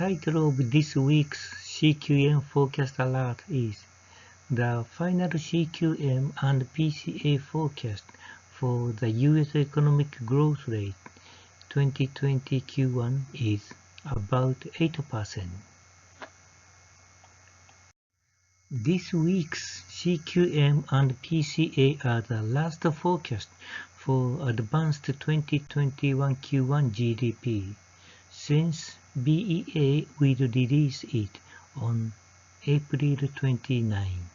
title of this week's CQM Forecast Alert is the final CQM and PCA forecast for the U.S. economic growth rate 2020 Q1 is about 8%. This week's CQM and PCA are the last forecast for advanced 2021 Q1 GDP, since BEA will release it on April 29.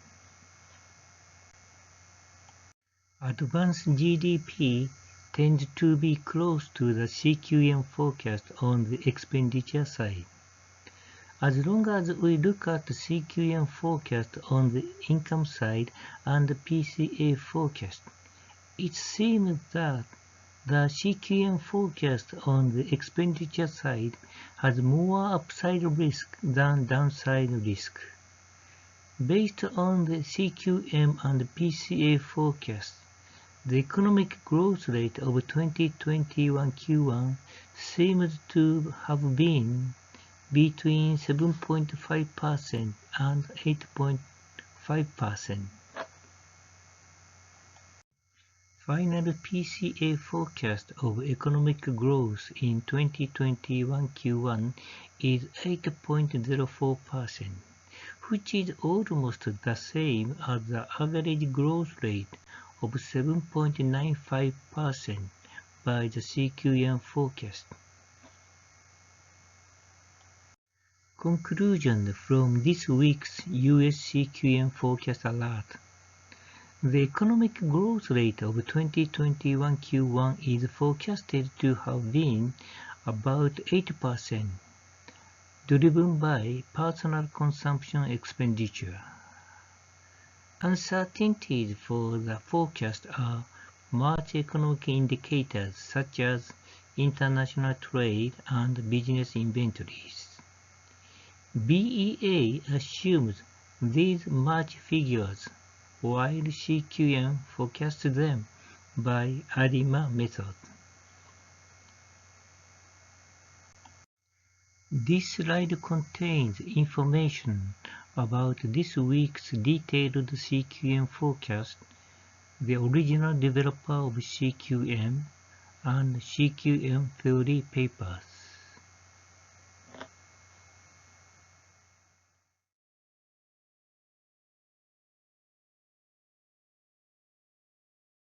Advanced GDP tends to be close to the CQM forecast on the expenditure side. As long as we look at the CQM forecast on the income side and the PCA forecast, it seems that the CQM forecast on the expenditure side has more upside risk than downside risk. Based on the CQM and PCA forecast, the economic growth rate of 2021 Q1 seems to have been between 7.5% and 8.5%. Final PCA forecast of economic growth in 2021 Q1 is 8.04%, which is almost the same as the average growth rate of 7.95% by the CQM forecast. Conclusion from this week's US CQM Forecast Alert. The economic growth rate of 2021 Q1 is forecasted to have been about 8%, driven by personal consumption expenditure. Uncertainties for the forecast are March economic indicators such as international trade and business inventories. BEA assumes these March figures, while CQM forecasts them by ARIMA method. This slide contains information about this week's detailed CQM forecast, the original developer of CQM, and CQM theory papers.